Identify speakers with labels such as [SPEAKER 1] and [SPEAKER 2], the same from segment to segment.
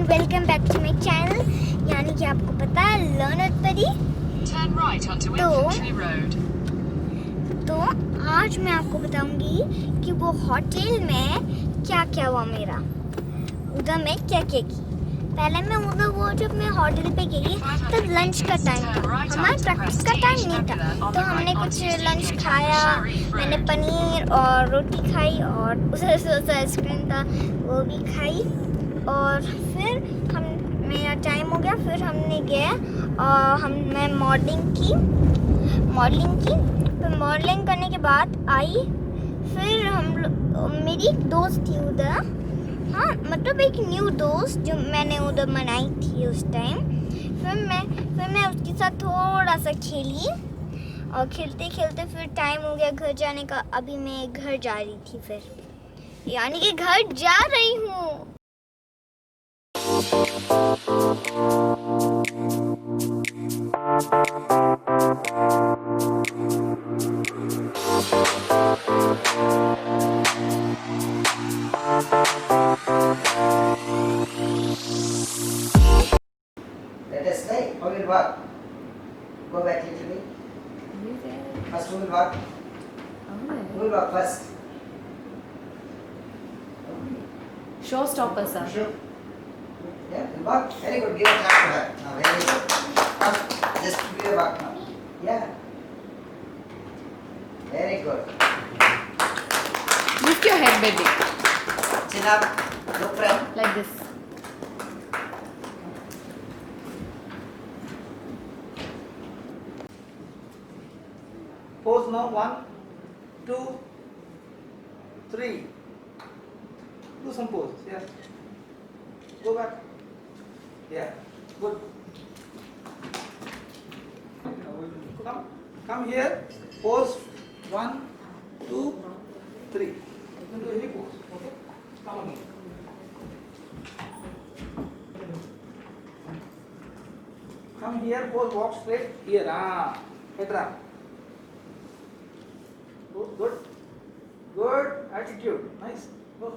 [SPEAKER 1] Welcome back to my channel, यानी कि आपको पता है लर्न विद परी। तो आज मैं आपको बताऊंगी कि वो होटल में क्या क्या हुआ मेरा, उधर मैं क्या क्या की। पहले मैं उधर वो जब मैं होटल पे गई तब लंच का टाइम था, हमारा प्रैक्टिस का टाइम नहीं था। तो हमने कुछ लंच खाया, मैंने पनीर और रोटी खाई और उधर आइसक्रीम था वो भी खाई। और फिर मेरा टाइम हो गया, फिर हमने गया और मैं मॉडलिंग की। फिर मॉडलिंग करने के बाद आई, फिर मेरी एक दोस्त थी उधर, हाँ मतलब एक न्यू दोस्त जो मैंने उधर बनाई थी उस टाइम। फिर मैं उसके साथ थोड़ा सा खेली और खेलते खेलते फिर टाइम हो गया घर जाने का। अभी मैं घर जा रही थी, फिर यानी कि घर जा रही हूँ।
[SPEAKER 2] Let us play. How will work? Go back a little bit. First, who will work? Who will work first?
[SPEAKER 3] Showstopper, sir.
[SPEAKER 2] Sure. Yeah, will work. Very good. Give a clap to her. Now, very good. Now, just give a work now. Yeah. Very good.
[SPEAKER 3] Lift your head, baby.
[SPEAKER 2] Chin up. Look front.
[SPEAKER 3] Like this.
[SPEAKER 4] Pose now. 1, 2, 3. Do some poses. Yeah. Go back. Yeah. Good. Come here. Pose 1, 2, 3. You can do any pose. Okay. Come on here. Come here. Pose. Walk straight. Here. Head wrap. Good. Good attitude. Nice. Go.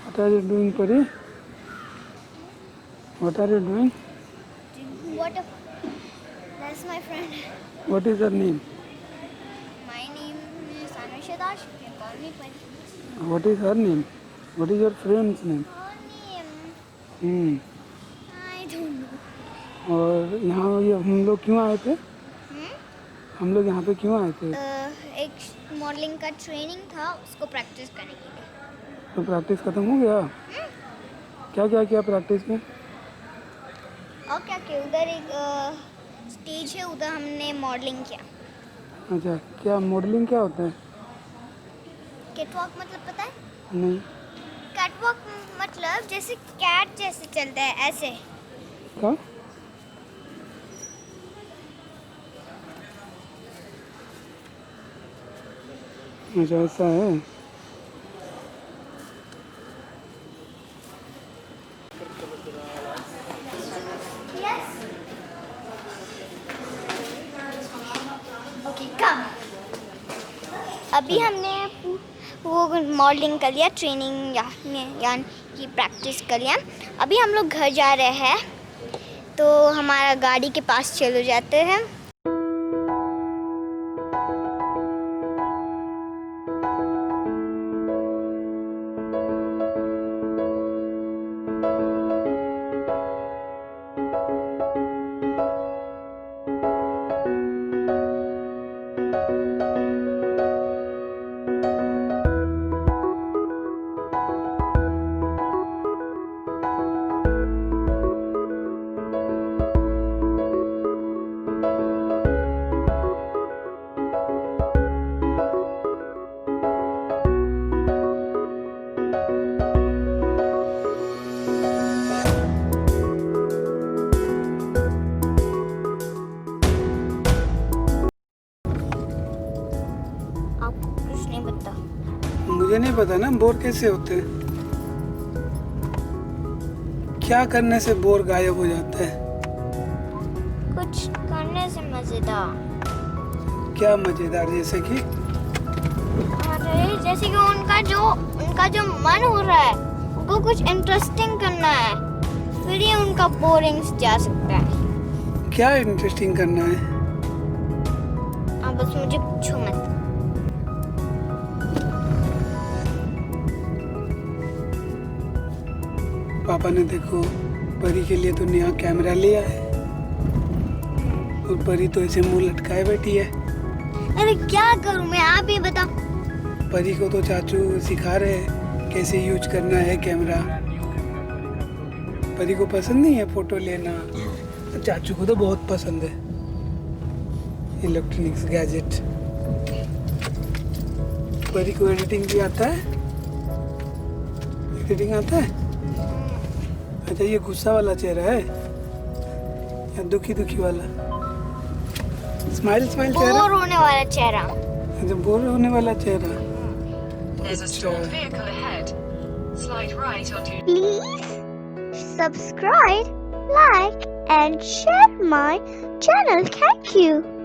[SPEAKER 4] What are you doing, Pari? What are you doing?
[SPEAKER 1] What? That's my friend.
[SPEAKER 4] What is her name?
[SPEAKER 1] My name is Anusha Dash. You can call me Pari.
[SPEAKER 4] What is her name? What is your friend's name?
[SPEAKER 1] Her name? I don't know.
[SPEAKER 4] और यहाँ ये हम लोग क्यों आए थे? हम लोग यहाँ पे क्यों आए थे?
[SPEAKER 1] एक मॉडलिंग का ट्रेनिंग था, उसको प्रैक्टिस करने के लिए।
[SPEAKER 4] तो प्रैक्टिस खत्म हो गया? क्या क्या किया प्रैक्टिस में?
[SPEAKER 1] और क्या किया, उधर एक स्टेज है, उधर हमने मॉडलिंग किया।
[SPEAKER 4] अच्छा, क्या मॉडलिंग क्या होता है?
[SPEAKER 1] कैटवॉक मतलब पता है?
[SPEAKER 4] नहीं।
[SPEAKER 1] कैटवॉक मतलब जैसे कैट जैसे चलता है, ऐसे।
[SPEAKER 4] क्या? अच्छा, ऐसा है।
[SPEAKER 1] अभी हमने वो मॉडलिंग कर लिया, ट्रेनिंग यानी कि प्रैक्टिस कर लिया। अभी हम लोग घर जा रहे हैं, तो हमारा गाड़ी के पास चले जाते हैं।
[SPEAKER 4] मुझे नहीं पता ना बोर कैसे होते हैं। क्या करने से बोर गायब हो जाता है?
[SPEAKER 1] कुछ करने से मजेदार।
[SPEAKER 4] क्या मजेदार? जैसे कि?
[SPEAKER 1] अरे जैसे कि उनका जो मन हो रहा है, उनको कुछ इंटरेस्टिंग करना है, फिर ये उनका बोरिंग जा सकता है।
[SPEAKER 4] क्या इंटरेस्टिंग करना है?
[SPEAKER 1] आप बस मुझे पूछो मत।
[SPEAKER 4] पापा ने देखो परी के लिए तो नया कैमरा लिया है, और परी तो ऐसे मुंह लटकाए बैठी है।
[SPEAKER 1] अरे क्या करूं मैं, आप ही बताओ।
[SPEAKER 4] परी को तो चाचू सिखा रहे हैं कैसे यूज करना है कैमरा। परी को पसंद नहीं है फोटो लेना, तो चाचू को तो बहुत पसंद है इलेक्ट्रॉनिक्स गैजेट। परी को एडिटिंग भी आता है? एडिटिंग आता है? अच्छा, ये गुस्सा वाला चेहरा है या दुखी दुखी वाला? स्माइल स्माइल चेहरा?
[SPEAKER 1] बोर होने वाला चेहरा।
[SPEAKER 4] अच्छा, बोर होने वाला चेहरा।
[SPEAKER 5] There's a stored vehicle ahead. Slide right onto.
[SPEAKER 1] Please subscribe, like and share my channel. Thank you.